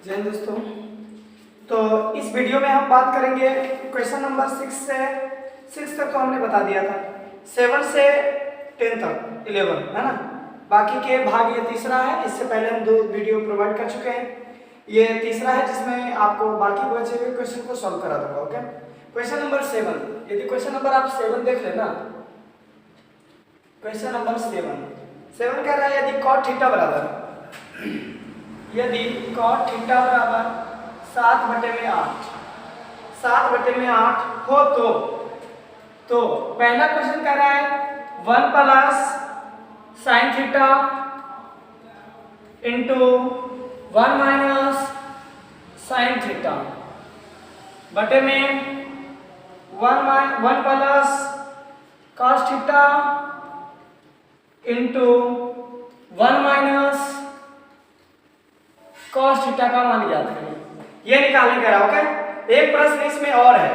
जय हिंद दोस्तों। तो इस वीडियो में हम बात करेंगे क्वेश्चन नंबर 6 तक तो हमने बता दिया था, 7 से 10 तक 11 है ना। बाकी के भाग ये तीसरा है, इससे पहले हम 2 वीडियो प्रोवाइड कर चुके हैं। ये तीसरा है जिसमें आपको बाकी बचे हुए क्वेश्चन को सॉल्व करा दूंगा। ओके, क्वेश्चन नंबर 7, यदि क्वेश्चन नंबर आप 7 देख लेना, क्वेश्चन नंबर 7 कह रहा है यदि cot थीटा बराबर यदि cot थीटा बराबर 7/8 हो तो पहला क्वेश्चन कह रहा है 1 plus sine theta into 1 minus sine theta बटे में 1 plus cos theta into 1 minus cos theta का मान ज्ञात करें। ये निकालने कह रहा है। ओके, एक प्रश्न इसमें और है,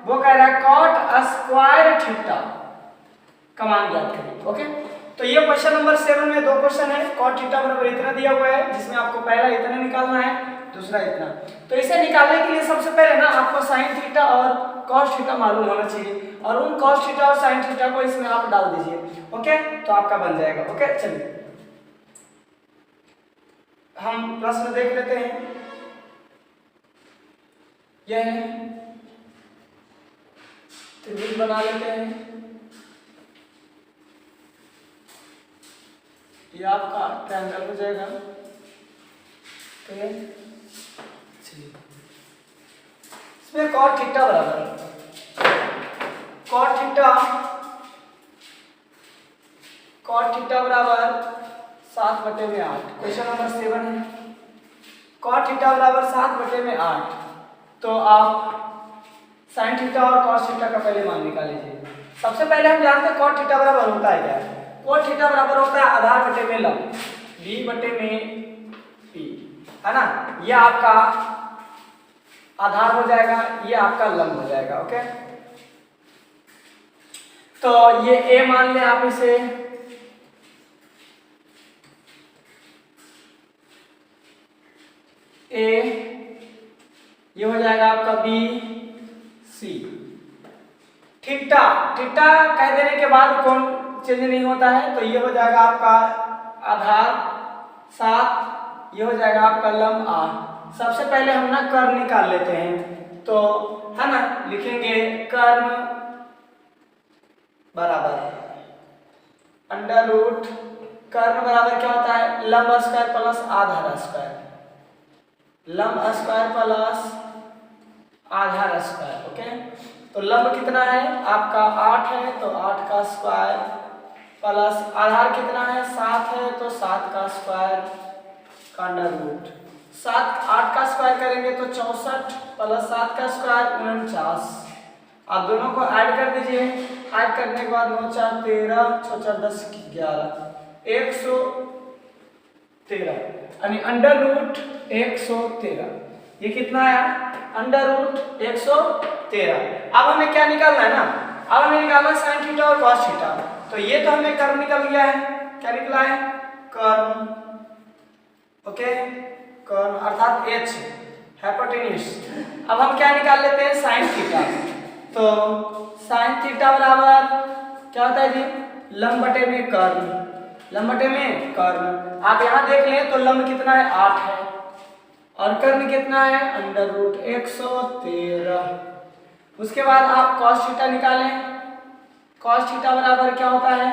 वो कह रहा है cot स्क्वायर थीटा का मान ज्ञात करें। ओके, तो ये क्वेश्चन नंबर 7 में 2 क्वेश्चन है। cot थीटा बराबर इतना दिया हुआ है, जिसमें आपको पहला इतना निकालना है, दूसरा इतना। तो इसे निकालने के लिए सबसे पहले ना आपको साइन थीटा और cos थीटा मालूम होना चाहिए, और उन cos थीटा और साइन थीटा को इसमें आप डाल दीजिए। ओके, तो आपका बन जाएगा। ओके, चलिए हम प्रश्न देख लेते हैं। यह है, त्रिभुज बना लेते हैं। ये आपका ट्रायंगल हो जाएगा। ठीक है, चलिए इसमें cot थीटा बराबर बराबर 7/8। क्वेश्चन नंबर 7 है, cot थीटा बराबर 7/8। तो आप साइन थीटा और cos थीटा का पहले मान निकाल लीजिए। सबसे पहले हम जानते हैं cot थीटा बराबर होता है क्या है। cot थीटा बराबर होता है आधार बटे में लंब, b बटे में p, है ना। ये आपका आधार हो जाएगा, ये आपका लंब हो जाएगा। ओके, तो ये a मान लें आप इसे, a ये हो जाएगा आपका b, c। थीटा कह देने के बाद कौन चेंज नहीं होता है, तो ये हो जाएगा आपका आधार 7, ये हो जाएगा आपका लंब 8। सबसे पहले हम ना कर्ण निकाल लेते हैं, तो है ना, लिखेंगे कर्ण बराबर अंडर रूट, कर्ण बराबर क्या होता है, लंब स्क्वायर प्लस आधार स्क्वायर, लंब स्क्वायर प्लस आधार स्क्वायर। ओके, तो लंब कितना है आपका 8 है, तो 8 का स्क्वायर प्लस आधार कितना है 7 है, तो 7 का स्क्वायर का अंडर रूट। 8 का स्क्वायर करेंगे तो 64 प्लस 7 का स्क्वायर 49। आप दोनों को ऐड कर दीजिए, ऐड करने के बाद 9 4 13, 6 4 10 11, 113 यानी अंडर रूट 113। ये कितना आया, अंडर रूट 113। अब हमें क्या निकालना है ना, अब हमें निकालना है साइन थीटा और cos थीटा। तो ये तो हमें कर्ण निकल गया है, क्या निकला है, कर्ण। ओके, कर्ण अर्थात h हाइपोटेन्यूज। अब हम क्या निकाल लेते हैं, साइन थीटा। तो साइन थीटा बराबर क्या होता है जी, लंब बटे में कर्ण, लंब बटे में कर्ण। आप यहाँ देख लें तो लंब कितना है 8 है, और कर्ण कितना है अंडर रूट 113। उसके बाद आप cos थीटा निकालें, cos थीटा बराबर क्या होता है,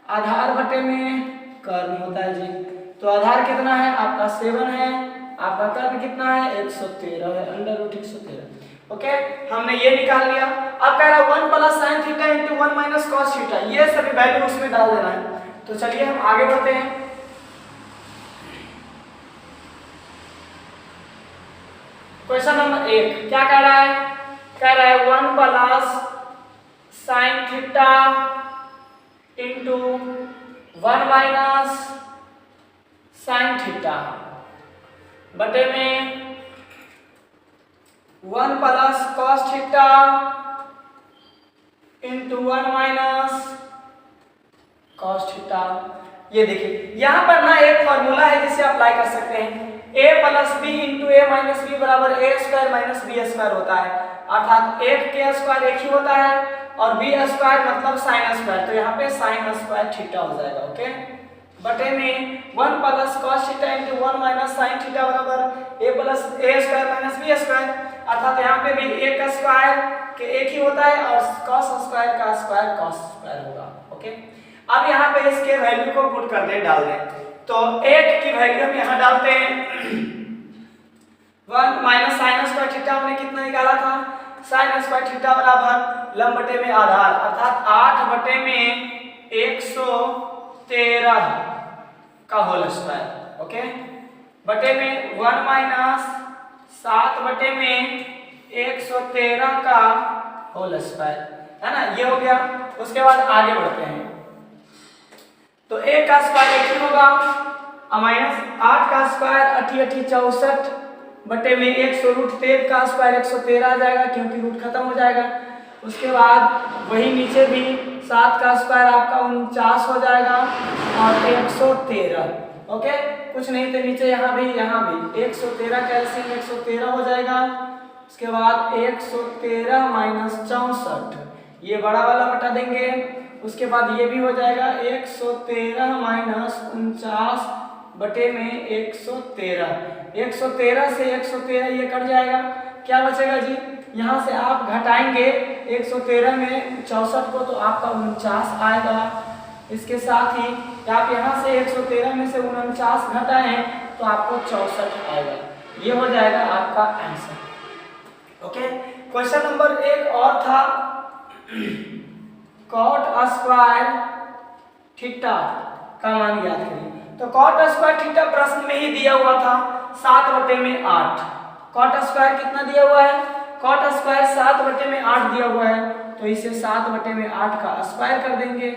आधार बटे में कर्ण होता है जी। तो आधार कितना है आपका 7 है, आपका कर्ण कितना है 113 है, अंडर रूट 113। ओके, हमने ये निकाल लिया। अब कह रहा है 1 plus sine theta into 1 minus cos theta, ये सभी वैल्यू उसमें डाल देना है। तो चलिए हम आगे बढ़ते हैं। क्वेश्चन नंबर 1 क्या कह रहा है, 1 plus sine theta into 1 minus sine theta बटे में 1 plus cos theta into 1 minus cos theta. ये देखिए यहाँ पर ना एक फॉर्मूला है जिसे अप्लाई कर सकते हैं, a plus B into A minus B बराबर A square minus B square होता है, अर्थात एक के स्क्वायर एक ही होता है और बी स्क्वायर मतलब साइन स्क्वायर, तो यहाँ पे साइन स्क्वायर थीटा हो जाएगा। ओके, बटे में 1 plus cos theta into 1 minus sine theta बराबर a plus A square minus B square, अर्थात यहाँ पे भी a का स्क्वायर के एक ही होता है और cos स्क्वायर का स्क्वायर cos स्क्वायर होगा। ओके, अब यहाँ पे इसके वैल्यू को पुट कर दें, डाल दें, तो 8 की वैल्यू हम यहाँ डालते हैं 1 माइनस साइन स्क्वायर थीटा हमने कितना निकाला था, साइन स्क्वायर थीटा बराबर लंब बटे में आधार, अर्थात 8 बटे में 113 का होल स्क्वायर। ओके, बटे में 1 माइनस 7 बटे में 113 का होल स्क्वायर, है ना, ये हो गया। उसके बाद आगे बढ़ते हैं, तो 1 का स्क्वायर 1 होगा, माइनस 8 का स्क्वायर 8 64 बटे में 100 रूट 13 का स्क्वायर 113 आ जाएगा क्योंकि रूट खत्म हो जाएगा। उसके बाद वही नीचे भी 7 का स्क्वायर आपका 49 हो जाएगा और 113। ओके, कुछ नहीं तो नीचे यहाँ भी 113 कैल्सियम 113 हो जाएगा। उसके बाद 113 माइनस 64, ये बड़ा वाला बटा देंगे। उसके बाद ये भी हो जाएगा 113 माइनस 49 बटे में 113, 113 से 113 ये कट जाएगा, क्या बचेगा जी, यहाँ से आप घटाएंगे 113 में 64 को तो आपका 49 आएगा। इसके साथ ही आप यहाँ से 113 में से 49 घटाएं तो आपको 64 आएगा, ये हो जाएगा आपका आंसर। ओके, क्वेश्चन नंबर 1 और था cot स्क्वायर थीटा का मान ज्ञात करिए। तो cot स्क्वायर थीटा प्रश्न में ही दिया हुआ था 7 बटे में 8। cot स्क्वायर कितना दिया हुआ है, cot स्क्वायर 7 बटे में 8 दिया हुआ है, तो इसे 7 बटे में 8 का स्क्वायर कर देंगे,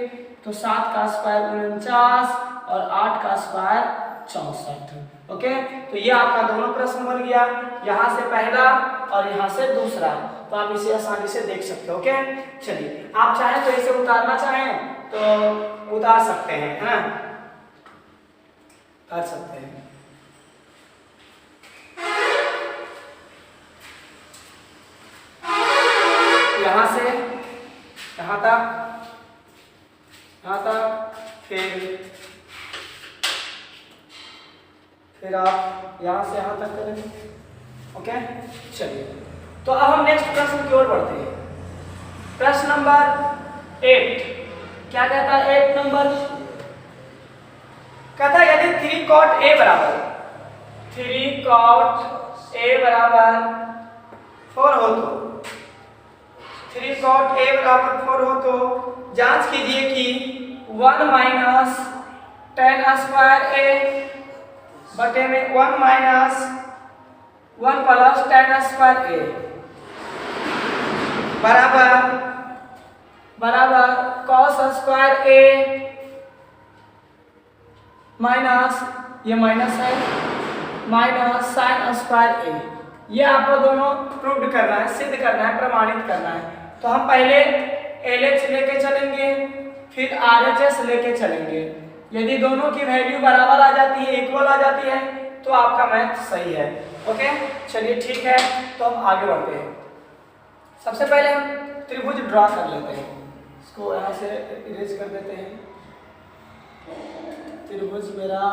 तो 7 का स्क्वायर 49 और 8 का स्क्वायर 64। ओके, तो ये आपका दोनों प्रश्न बन गया, यहाँ से पहला और यहाँ से दूसरा, तो आप इसे आसानी से देख सकते हो। ओके, चलिए आप चाहें तो इसे उतारना चाहें तो उतार सकते हैं, है ना, उतार सकते हैं। यहाँ से यहाँ तक, फिर आप यहाँ से यहाँ तक करें। ओके, चलिए तो अब हम नेक्स्ट प्रश्न की ओर बढ़ते हैं। प्रश्न नंबर 8 क्या कहता है, 8 नंबर कहता है यदि 3 cot a बराबर 4 हो तो 3 cot a बराबर 4 हो तो जांच कीजिए कि 1 माइनस tan स्क्वायर a बटे में 1 minus 1 plus tan square a बराबर cos स्क्वायर a माइनस, ये माइनस है, माइनस साइन स्क्वायर a। ये आपको दोनों प्रूव करना है, सिद्ध करना है, प्रमाणित करना है। तो हम पहले LH लेके चलेंगे, फिर RHS लेके चलेंगे। यदि दोनों की वैल्यू बराबर आ जाती है, इक्वल आ जाती है, तो आपका मैथ सही है। ओके, चलिए ठीक है, तो हम आगे बढ़ते हैं। सबसे पहले हम त्रिभुज ड्रा कर लेते हैं, इसको यहाँ से इरेज कर देते हैं। त्रिभुज मेरा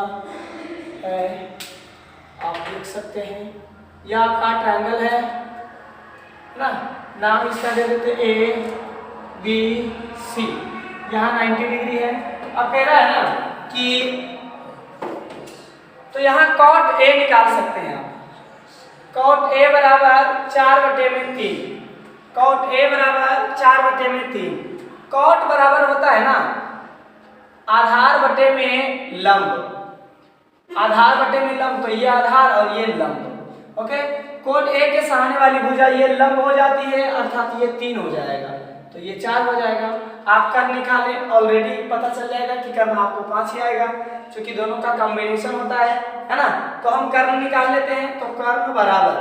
है, आप देख सकते हैं, यह आपका ट्रायंगल है ना, नाम इसका दे देते ABC, यहाँ 90 डिग्री है। अब कह रहा है ना कि तो यहाँ cot A निकाल सकते हैं आप। cot A बराबर 4 बटे में 3, cot A बराबर 4 बटे में 3। cot बराबर होता है ना आधार बटे में लंब, आधार बटे में लंब, तो ये आधार और ये लंब। ओके, कोण A के सामने वाली भुजा ये लंब हो जाती है, अर्थात ये 3 हो जाएगा, तो ये 4 हो जाएगा। आप कर्ण निकालें, ऑलरेडी पता चल जाएगा कि कर्ण आपको 5 ही आएगा, क्योंकि दोनों का कॉम्बिनेशन होता है ना। तो हम कर्ण निकाल लेते हैं, तो कर्ण बराबर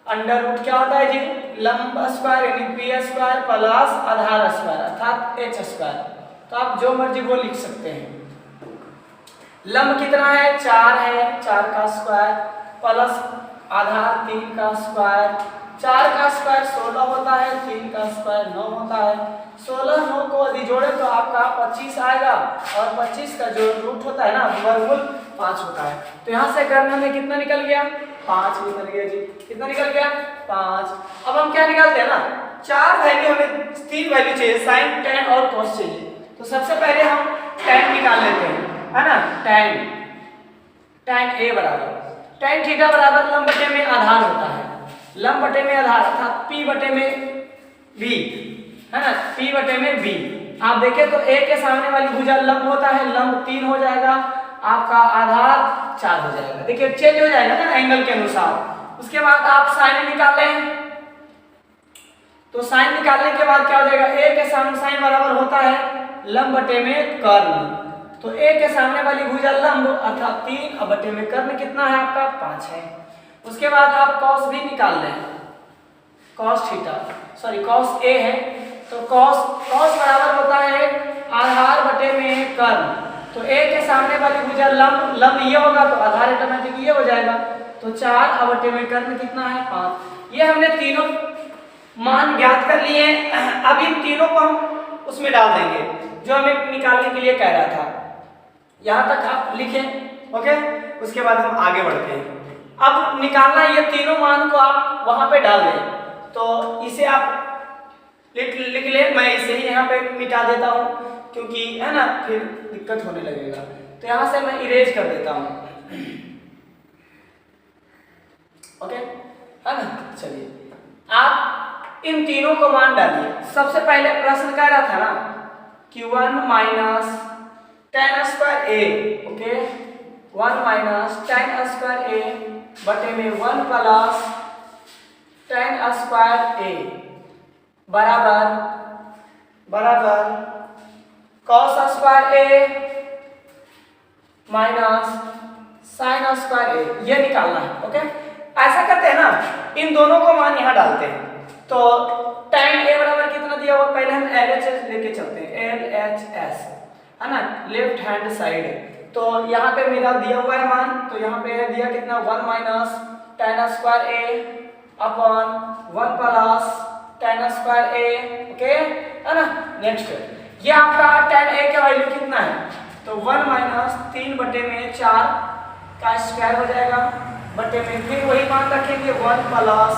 अंडर रूट क्या होता है जी, लंब स्क्वायर यानी पी स्क्वायर प्लस आधार स्क्वायर अर्थात एच स्क्वायर। तो आप जो मर्जी वो लिख सकते हैं। लंब कितना है, 4 है, 4 का स्क्वायर प्लस आधार 3 का स्क्वायर, 4 का स्क्वायर 16 होता है, 3 का स्क्वायर 9 होता है। 16 9 को यदि जोड़े तो आपका 25 आएगा और 25 का जो रूट होता है ना वर्गमूल 5 होता है। तो यहाँ से करने में कितना निकल गया, 5 निकल गया जी। कितना निकल गया, 5। अब हम क्या निकालते हैं ना, 4 वैल्यू, हमें 3 वैल्यू चाहिए, साइन टेन और कॉस चाहिए। तो सबसे पहले हम टेन निकाल लेते हैं, है ना। टेन ए बराबर टेन थीटा बराबर लंब बटे में आधार होता है, लंब बटे में आधार अर्थात पी बटे में बी, है ना, पी बटे में बी। आप देखें तो ए के सामने वाली भुजा लंब होता है, लंब 3 हो जाएगा, आपका आधार 4 हो जाएगा। देखिए चेंज हो जाएगा ना एंगल के अनुसार। उसके बाद आप साइन निकालें, तो साइन निकालने के बाद क्या हो जाएगा, ए के सामने साइन बराबर होता है लंब बटे में कर्ण। तो ए के सामने वाली भुजा लंब अर्थात 3 और बटे में कर्ण कितना है आपका, 5 है। उसके बाद आप कॉस भी निकाल लें, cos theta, sorry cos A है, तो कॉस बराबर होता है आधार बटे में कर्ण। तो ए के सामने वाली भुजा लंब ये होगा तो आधार ऑटोमेटिक ये हो जाएगा। तो 4 और बटे में कर्ण कितना है, 5। ये हमने तीनों मान ज्ञात कर लिए। अब इन तीनों को हम उसमें डाल देंगे जो हमें निकालने के लिए कह रहा था। यहाँ तक आप लिखें, ओके। उसके बाद हम आगे बढ़ते हैं। अब निकालना, ये तीनों मान को आप वहां पे डाल दें, तो इसे आप लिख ले। मैं इसे ही यहाँ पे मिटा देता हूँ क्योंकि है ना फिर दिक्कत होने लगेगा। तो यहाँ से मैं इरेज कर देता हूँ, ओके, है ना। चलिए आप इन तीनों को मान डालिए। सबसे पहले प्रश्न कह रहा था ना कि 1 माइनस टेन स्क्वायर ए, ओके, 1 माइनस टेन स्क्वायर ए बटे में 1 प्लस टेन स्क्वायर ए बराबर कॉस स्क्वायर ए माइनस साइन स्क्वायर ए, ये निकालना है, ओके। ऐसा करते हैं ना, इन दोनों को मान यहाँ डालते हैं। तो tan ए बराबर कितना दिया हुआ, पहले हम LHS लेके चलते हैं, LHS, है ना, लेफ्ट हैंड साइड। तो यहाँ पे मेरा दिया हुआ है मान, तो यहाँ पे दिया कितना, 1 माइनस टेन स्क्वायर ए अपॉन 1 प्लस टेन स्क्वायर ए, ओके, है ना। नेक्स्ट ये आपका tan ए का वैल्यू कितना है, तो 1 माइनस 3 बटे में 4 का स्क्वायर हो जाएगा, बटे में फिर वही मान रखेंगे 1 प्लस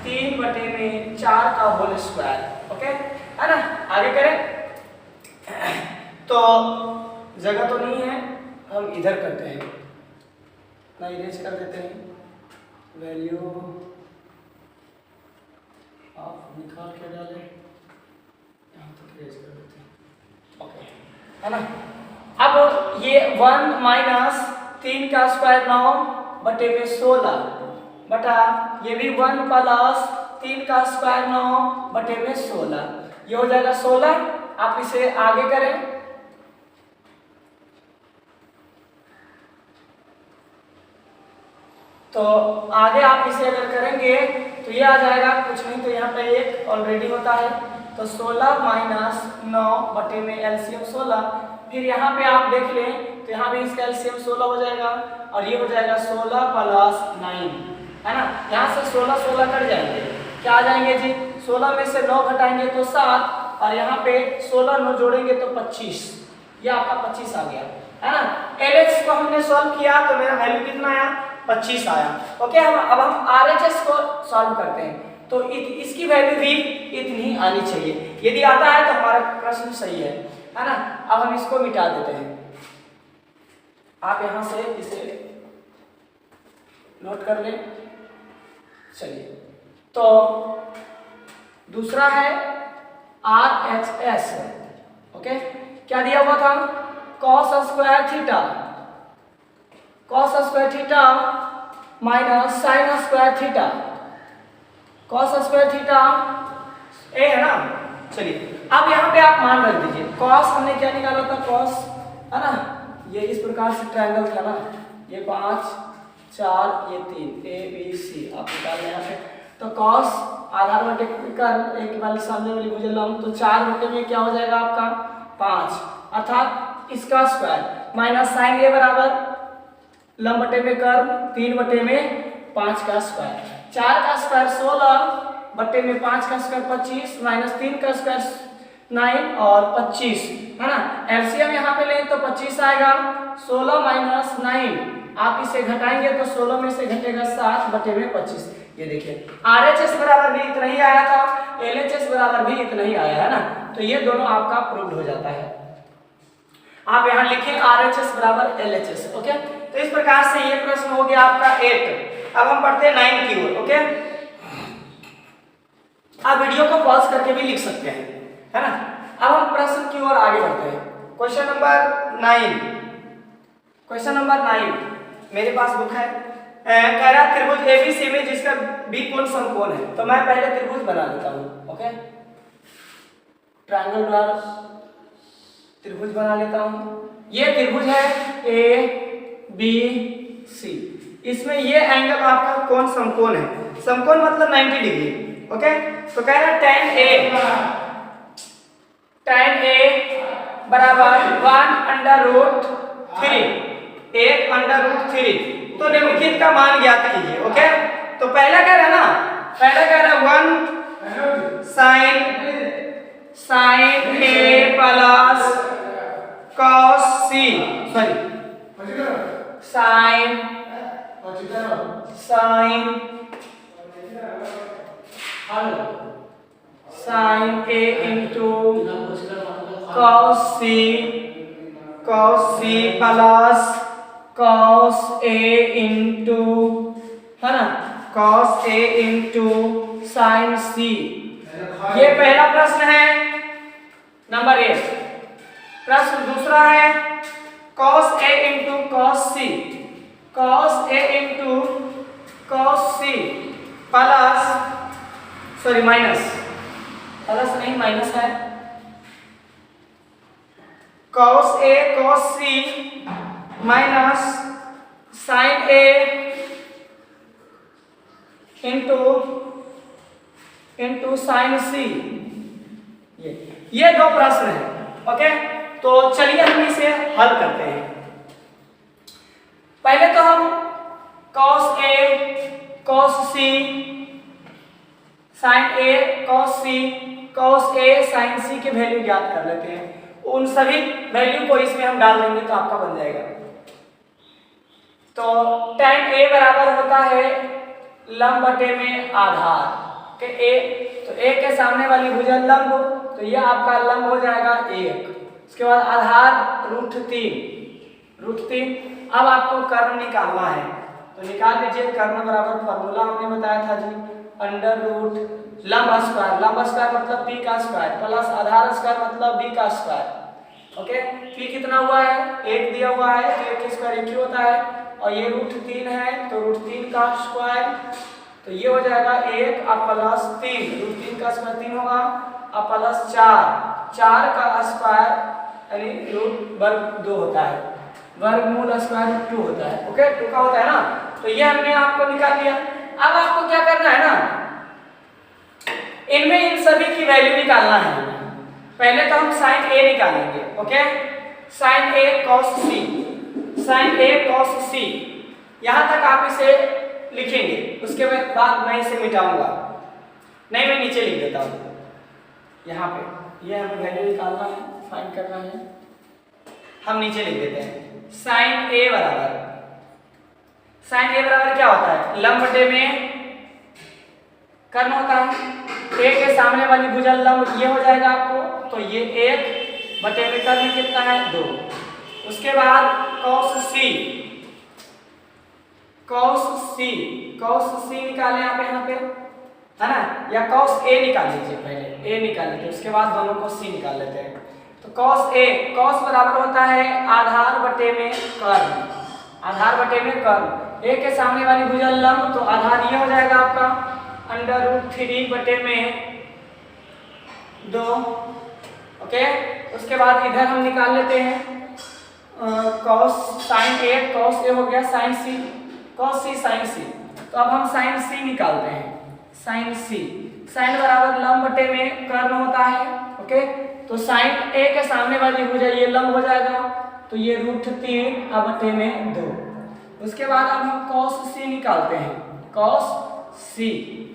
3 बटे में 4 का होल स्क्वायर, ओके, है ना। आगे करें तो जगह तो नहीं है, हम इधर करते हैं ना, इरेज कर देते हैं। वैल्यू आप निकाल के डालें, यहाँ तक इरेज कर देते हैं, ओके, है ना। अब ये 1 माइनस 3 का स्क्वायर 9 बटे में 16 बटा ये भी 1 प्लस 3 का स्क्वायर 9 बटे में 16, ये हो जाएगा 16। आप इसे आगे करें, तो आगे आप इसे अगर करेंगे तो ये आ जाएगा, कुछ नहीं तो यहाँ पे 1 ऑलरेडी होता है, तो 16 माइनस 9 बटे में एलसीएम 16। फिर यहाँ पे आप देख लें तो यहाँ भी इसका एलसीएम 16 हो जाएगा और ये हो जाएगा 16 प्लस 9, है ना। यहाँ से 16 16 कट जाएंगे, क्या आ जाएंगे जी, 16 में से 9 घटाएंगे तो 7, और यहाँ पे 16 9 जोड़ेंगे तो 25, ये आपका 25 आ गया, है ना। LH को हमने सॉल्व किया तो मेरा वैल्यू कितना आया, 25 आया, ओके। अब हम RHS को सॉल्व करते हैं, तो इसकी वैल्यू भी इतनी आनी चाहिए। यदि आता है तो हमारा प्रश्न सही है ना। अब हम इसको मिटा देते हैं, आप यहां से इसे नोट कर लें। चलिए, तो दूसरा है RHS, ओके। क्या दिया हुआ था, cos square theta, cos square theta minus sine square theta, cos square theta ए है ना। चलिए अब यहाँ पे आप मान रख दीजिए, cos हमने क्या निकाला था, cos, है ना, ये इस प्रकार से ट्रायंगल था ना, ये 5 4 ये 3 ABC आप निकाल लें यहाँ पे। तो cos आधार बटे कर्ण एक वाली सामने वाली भुजा लंब, तो 4 बटे में क्या हो जाएगा आपका 5 अर्थात इसका स्क्वायर माइनस साइन ए बराबर लंब बटे में कर्व 3 बटे में 5 का स्क्वायर, 4 का स्क्वायर 16 बटे में 5 का स्क्वायर 25 माइनस 3 का स्क्वायर 9 और 25 है ना। एलसीएम यहाँ पे लें तो 25 आएगा, 16 माइनस 9 आप इसे घटाएंगे तो 16 में से घटेगा 7 बटे में 25। ये देखिए आरएचएस बराबर भी इतना ही आया था, एलएचएस बराबर भी इतना ही आया है ना, तो ये दोनों आपका प्रूव्ड हो जाता है। आप यहाँ लिखें आरएचएस बराबर एलएचएस। ओके, तो इस प्रकार से ये प्रश्न हो गया आपका 8। अब हम पढ़ते हैं 9 की ओर। ओके, आप वीडियो को पॉज करके भी लिख सकते हैं, है ना। अब हम प्रश्न की ओर आगे बढ़ते हैं। क्वेश्चन नंबर 9, क्वेश्चन नंबर 9 मेरे पास बुक है। कह रहा त्रिभुज एबीसी में जिसका बी कोण समकोण है, तो मैं पहले त्रिभुज बना लेता हूँ। ओके, ट्रायंगल द्वारा त्रिभुज बना लेता हूँ। ये त्रिभुज है ए बी सी, इसमें ये एंगल आपका कोण समकोण है। समकोण मतलब 90 डिग्री। ओके, तो कह रहा tan A बराबर 1/√3, 1/√3। तो निम्नलिखित का मान ज्ञात कीजिए। ओके, तो पहला कह रहा है ना, पहला कह रहा 1 sin A plus cos C, sorry sin A into cos C plus cos A into, है ना, cos A into sin C। ये पहला प्रश्न है नंबर 1। प्रश्न दूसरा है cos A into cos C, cos A into cos C plus, sorry minus, plus नहीं माइनस है, cos A cos C minus sin A into sin C। ये दो प्रश्न हैं। ओके, तो चलिए हम इसे हल करते हैं। पहले तो हम cos A cos C sin A cos C cos A sin C के वैल्यू ज्ञात कर लेते हैं। उन सभी वैल्यू को इसमें हम डाल देंगे तो आपका बन जाएगा। तो tan A बराबर होता है लंब बटे में आधार के A, तो A के सामने वाली भुजा लंब, तो ये आपका लंब हो जाएगा 1। इसके बाद आधार √3। अब आपको कर्ण निकालना है, तो निकाल लीजिए। कर्ण बराबर फॉर्मूला हमने बताया था जी, √ लंब स्क्वायर मतलब p का स्क्वायर प्लस आधार स्क्वायर मतलब b का स्क्वायर। ओके, p कितना हुआ है, 1 दिया हुआ है, तो 1 का स्क्वायर 1 ही होता है, और ये √3 है तो √3 का स्क्वायर, तो ये हो जाएगा 1 और प्लस 3, √3 का स्क्वायर 3 होगा और प्लस 4 का स्क्वायर यानी √2 होता है, वर्गमूल स्क्वायर √2 होता है। ओके, 2 का होता है ना, तो ये हमने आपको निकाल लिया। अब आपको क्या करना है ना, इनमें इन सभी की वैल्यू निकालना है। पहले तो हम sin A निकालेंगे। Okay, sin A cos C, यहां तक आप इसे लिखेंगे, उसके बाद मैं इसे मिटाऊंगा। नहीं, मैं नीचे लिख देता हूं यहाँ पे, ये हमें वैल्यू निकालना है, फाइंड करना है, हम नीचे लिख देते हैं। sin A बराबर क्या होता है, लंब बटे में कर्ण होता है। A के सामने वाली भुजा लंब ये हो जाएगा आपको, तो ये 1 बटे में कर्ण कितना है 2। उसके बाद cos C निकालें आप यहाँ पे, है ना, या cos A निकाल लीजिए, पहले A निकाल लीजिए, उसके बाद दोनों को C निकाल लेते हैं। तो cos बराबर होता है आधार बटे में कर्ण, A के सामने वाली भुजा लंब, तो आधार ये हो जाएगा आपका √3 बटे में 2। ओके, उसके बाद इधर हम निकाल लेते हैं sin A हो गया sin C sin C, तो अब हम sin C निकालते हैं। साइन सी, साइन बराबर लंब बटे में कर्ण होता है। ओके, तो साइन ए के सामने वाली भुजा ये लंब हो जाएगा, तो ये √3 बटे में 2। उसके बाद अब हम cos c निकालते हैं, cos c,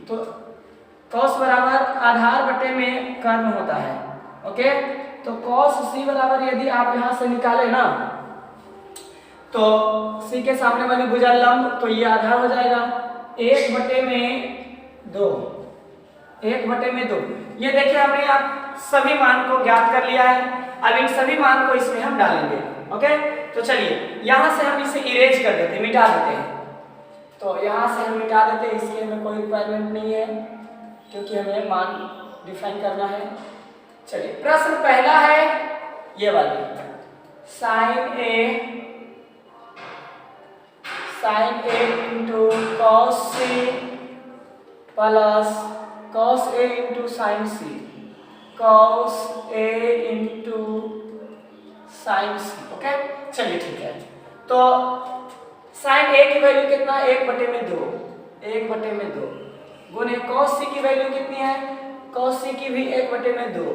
तो cos बराबर आधार बटे में कर्ण होता है। ओके, तो cos c बराबर यदि आप यहां से निकाले ना, तो c के सामने वाली भुजा लंब, तो ये आधार हो जाएगा 1 बटे में 2, 1 बटे में 2। ये देखिए हमने आप सभी मान को ज्ञात कर लिया है। अब इन सभी मान को इसमें हम डालेंगे। ओके, तो चलिए यहां से हम इसे इरेज कर देते हैं, मिटा देते हैं। तो यहां से हम मिटा देते हैं, इसकी हमें कोई रिक्वायरमेंट नहीं है क्योंकि हमें मान डिफाइन करना है। चलिए प्रश्न पहला है ये वाली, sine a into cos c plus cos a into sine c, cos a into sine c. Okay, चलिए ठीक है। तो साइन a की वैल्यू कितना, 1 बटे में 2, 1 बटे में 2 गुने cos c की वैल्यू कितनी है, cos c की भी 1 बटे में 2,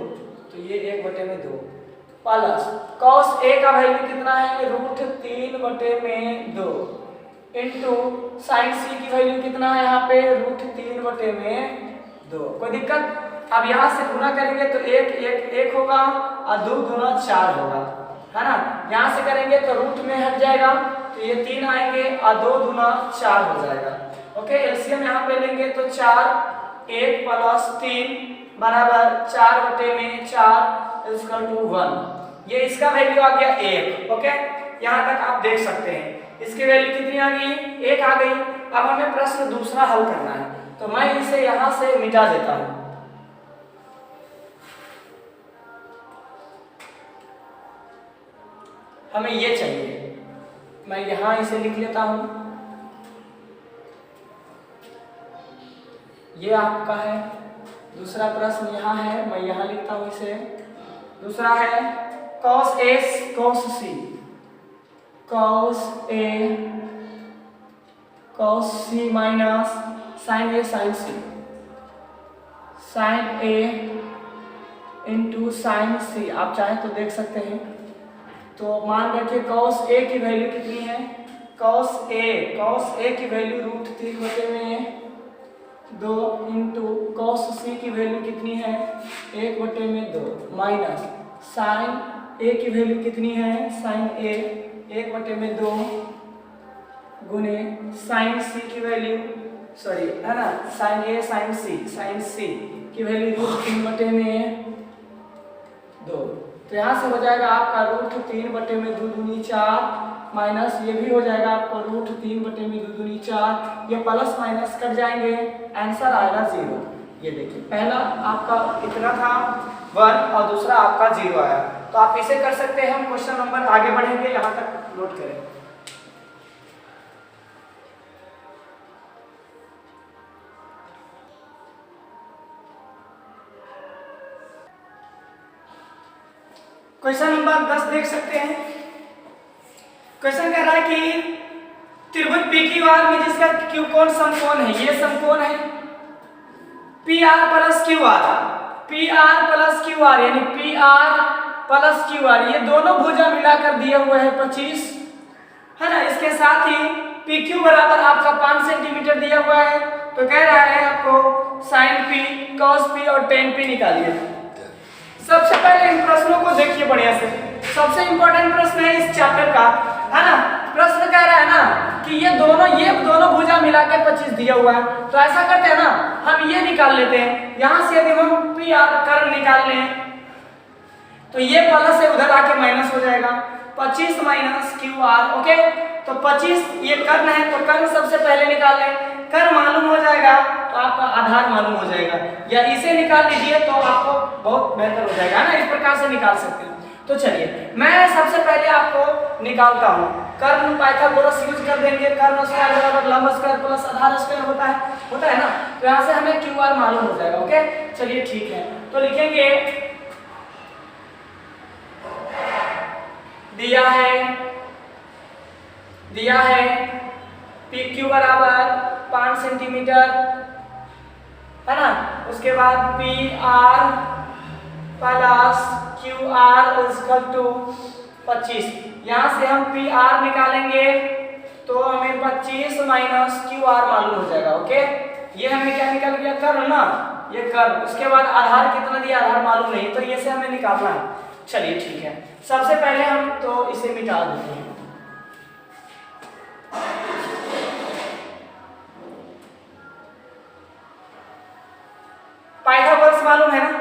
तो ये 1 बटे में 2 प्लस cos a का वैल्यू कितना है, √3 बटे में 2 इंटू साइन c की वैल्यू कितना है यहाँ पे, √3 बटे में 2। कोई दिक्कत? अब यहाँ से गुना करेंगे तो 1 होगा और 2 गुना 4 होगा, है ना। यहाँ से करेंगे तो रूट में हट जाएगा, तो ये 3 आएंगे और 2 गुना 4 हो जाएगा। ओके, एलसीएम यहाँ पे लेंगे तो 4, 1 प्लस 3 बराबर 4 बटे में 4 इक्वल टू 1। ये इसका वैल्यू आ गया 1। ओके, यहाँ तक आप देख सकते हैं। इसकी वैल्यू कितनी आ गई, 1 आ गई। अब हमें प्रश्न दूसरा हल करना है, तो मैं इसे यहां से मिटा देता हूं। हमें ये चाहिए, मैं यहां इसे लिख लेता हूं। ये आपका है। दूसरा प्रश्न यहाँ है, मैं यहाँ लिखता हूं इसे। दूसरा है cos a cos c, cos a cos c minus sine a sine c, sine a into sine c। आप चाहे तो देख सकते हैं। तो मान रखिए cos a की वैल्यू कितनी है, cos a की वैल्यू √3 बटे में 2 इंटू cos c की वैल्यू कितनी है, 1 बटे में 2 माइनस साइन a की वैल्यू कितनी है, साइन a 1 बटे में 2 गुने साइन c की वैल्यू, सॉरी है ना, साइन a साइन c की वैल्यू √3 बटे में 2। तो यहाँ से हो जाएगा आपका √3 बटे में 2 दूनी 4 माइनस ये भी हो जाएगा आपको √3 बटे में 2 दूनी 4। ये प्लस माइनस कट जाएंगे, आंसर आएगा 0। ये देखिए पहला आपका कितना था 1 और दूसरा आपका 0 आया। तो आप इसे कर सकते हैं। हम क्वेश्चन नंबर आगे बढ़ेंगे, यहाँ तक नोट करें। क्वेश्चन नंबर 10 देख सकते हैं। क्वेश्चन कह रहा है कि त्रिभुज PQR में जिसका क्यू कोण समकोण है, ये समकोण है PR plus QR, PR plus QR यानी PR प्लस QR, ये दोनों भुजा मिलाकर दिए हुए हैं 25, है ना। इसके साथ ही PQ बराबर आपका 5 सेंटीमीटर दिया हुआ है। तो कह रहा है आपको साइन P, cos P और tan P निकालिए। सबसे पहले इन प्रश्नों को देखिए बढ़िया से। सबसे इंपॉर्टेंट प्रश्न है इस चैप्टर का, है ना। प्रश्न कह रहा है ना कि ये दोनों भुजा मिलाकर 25 दिया हुआ है। तो ऐसा करते हैं ना, हम ये निकाल लेते हैं। यहां से यदि हम PR कर्ण निकाल लें तो ये प्लस से उधर आके माइनस हो जाएगा, 25 माइनस QR। ओके, तो 25 ये कर्ण है, तो कर्ण सबसे पहले निकाल लें। कर्ण मालूम हो जाएगा तो आपका आधार मालूम हो जाएगा, या इसे निकाल लीजिए तो आपको बहुत बेहतर हो जाएगा, है ना। इस प्रकार से निकाल सकते हैं। तो चलिए मैं सबसे पहले आपको निकालता हूँ। कर्ण पाइथागोरस यूज कर देंगे। कर्ण स्क्वायर बराबर लंब स्क्वायर प्लस आधार स्क्वायर होता है ना। तो यहाँ से हमें QR मालूम हो जाएगा। ओके, चलिए ठीक है। तो लिखेंगे दिया है PQ बराबर 5 सेंटीमीटर है ना। उसके बाद P R plus Q R equal to 25। यहाँ से हम पी आर निकालेंगे तो हमें 25 माइनस क्यू आर मालूम हो जाएगा। ओके, ये हमें क्या निकल गया, कर्व ना, ये कर्व। उसके बाद आधार कितना दिया, आधार मालूम नहीं, तो ये से हमें निकालना है। चलिए ठीक है, सबसे पहले हम तो इसे मिटा देते हैं। पाइथागोरस मालूम है ना,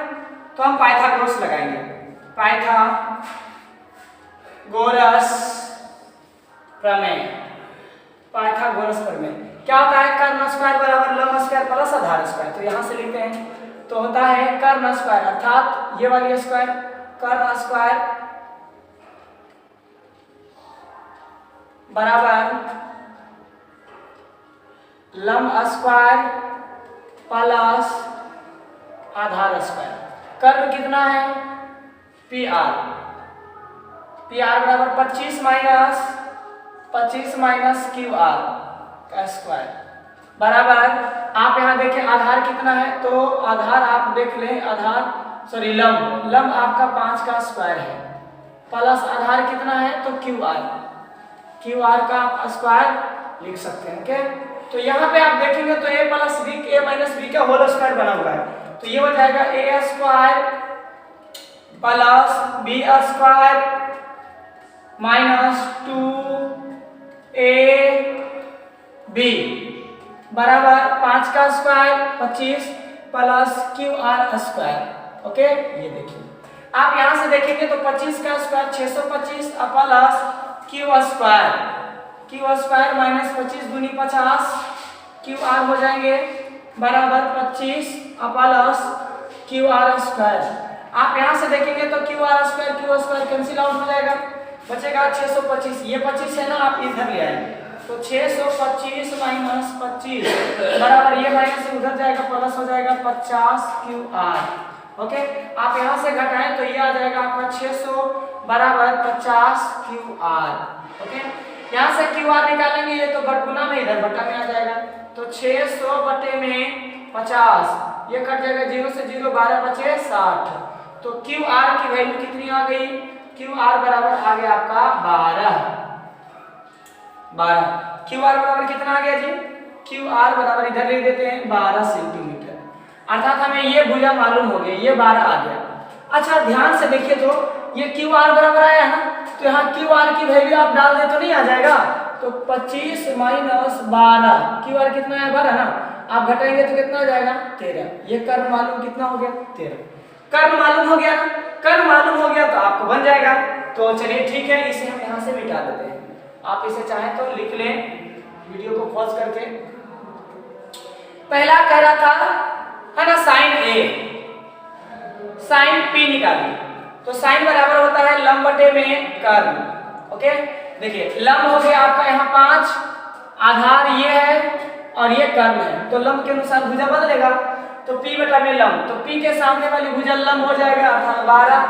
तो हम पाइथागोरस लगाएंगे। पाइथागोरस प्रमेय, पाइथागोरस प्रमेय क्या होता है, कर्ण स्क्वायर बराबर लंब स्क्वायर प्लस आधार स्क्वायर। तो यहाँ से लिखते हैं, तो होता है कर्ण स्क्वायर अर्थात ये वाली स्क्वायर, कर्ण स्क्वायर बराबर लंब स्क्वायर प्लस आधार स्क्वायर। कर्व कितना है, पी आर, पी आर बराबर 25 माइनस क्यू आर का स्क्वायर बराबर, आप यहाँ देखें आधार कितना है, तो आधार आप देख लें, आधार सॉरी लंब आपका 5 का स्क्वायर है, प्लस आधार कितना है, तो क्यू आर का आप स्क्वायर लिख सकते हैं। ओके, तो यहाँ पे आप देखेंगे तो a plus B, a minus B का होल स्क्वायर बना हुआ है, तो ये हो जाएगा a square plus B square minus 2ab बराबर 5 का square 25 plus Q R square. Okay, ये देखिए आप यहां से देखेंगे तो 25 का square 625 plus Q square minus 25 दूनी 50 क्यू आर हो जाएंगे बराबर 25 प्लस क्यू आर स्क्वायर। आप यहां से देखेंगे तो क्यू स्क्वायर कैंसिल आउट हो जाएगा, बचेगा 625, ये 25 है ना, आप इधर ले आएंगे तो 625 माइनस 25 बराबर ये माइनस से उधर जाएगा प्लस हो जाएगा 50 क्यू आर। ओके, आप यहां से घटाएं तो ये आ जाएगा आपका 600 बराबर 50 क्यू आर। ओके, यहां से क्यू आर निकालेंगे, ये तो बटगुना में इधर बटा में आ जाएगा, तो 600 बटे में 50, ये कट जाएगा 0 से 0, 12 बचे 60, तो क्यू आर की वैल्यू कितनी आ गई, क्यू आर बराबर आ गया आपका 12। क्यू आर बराबर कितना आ गया जी, क्यू आर बराबर इधर लिख देते हैं 12 सेंटीमीटर, अर्थात हमें ये भुजा मालूम हो गया, ये 12 आ गया। अच्छा ध्यान से देखिए, तो ये क्यू आर बराबर आया है ना, तो यहाँ क्यू आर की वैल्यू आप डाल दे तो नहीं आ जाएगा, तो 25 माइनस 12, क्यू आर कितना है 12 ना, आप घटाएंगे तो कितना हो जाएगा 13। ये कर्व मालूम कितना हो गया 13, कर्व मालूम हो गया ना, कर्व मालूम हो गया तो आपको बन जाएगा। तो चलिए ठीक है, इसे हम यहाँ से मिटा देते हैं, आप इसे चाहें तो लिख लें वीडियो को पॉज करके। पहला कह रहा था है ना साइन ए साइन पी निकालिए, तो साइन बराबर होता है लंब बटे में कर्व। ओके, देखिए लंब हो गया आपका यहाँ 5, आधार ये है और ये कर्व है, तो लंब के अनुसार भुजा बदलेगा, तो p बटा में लंब, तो p के सामने वाली भुजा लंब हो जाएगा अर्थात 12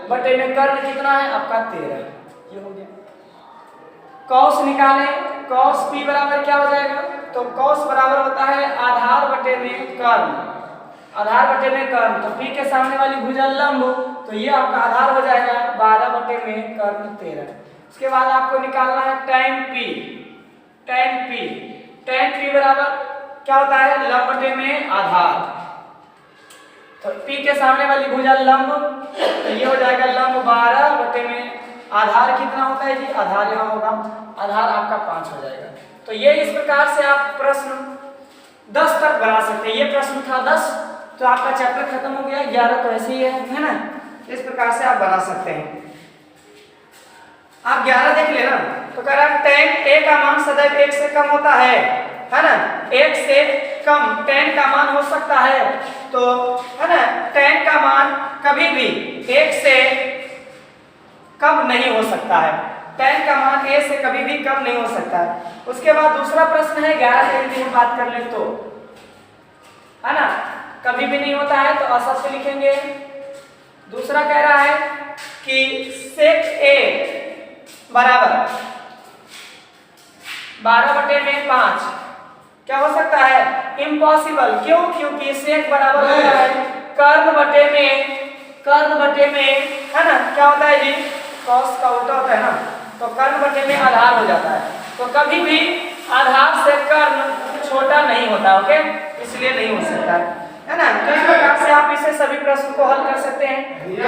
बटे में कर्ण कितना है आपका 13, ये हो गया। कॉस निकालें, कॉस p बराबर क्या हो जाएगा, तो कॉस बराबर होता है आधार बटे में कर्ण, आधार बटे में कर्ण, तो p के सामने वाली भुजा लंब, तो ये आपका आधार हो जाएगा 12 बटे में कर्ण 13। उसके बाद आपको निकालना है tan p बराबर क्या होता है लंब बटे में आधार, तो p के सामने वाली भुजा लंब, तो ये हो जाएगा लंब 12 बटे में आधार कितना होता है जी, आधार यहाँ होगा, आधार आपका 5 हो जाएगा। तो ये इस प्रकार से आप प्रश्न 10 तक बना सकते हैं, ये प्रश्न था 10, तो आपका चैप्टर खत्म हो गया, 11 तो ऐसे ही है ना, इस प्रकार से आप बना सकते हैं। आप 11 देख लेना, तो कह रहा है tan a का मान सदैव 1 से कम होता है ना, 1 से कम tan का मान हो सकता है, तो है ना tan का मान कभी भी 1 से कम नहीं हो सकता है, tan का मान a से कभी भी कम नहीं हो सकता है। उसके बाद दूसरा प्रश्न है 11 से यदि हम बात कर ले तो है ना, कभी भी नहीं होता है तो असत्य लिखेंगे। दूसरा कह रहा है कि sec a बराबर 12 बटे में 5 क्या हो सकता है? इम्पॉसिबल। क्यों? क्योंकि सेक बराबर होता है कर्ण बटे में, है ना, क्या होता है जी? कॉस का उल्टा होता है ना, तो कर्ण बटे में आधार हो जाता है। तो कभी भी आधार से कर्ण छोटा नहीं होता, ओके, इसलिए नहीं हो सकता है ना। तो इस प्रकार से आप इसे सभी प्रश्न को हल कर सकते हैं। तो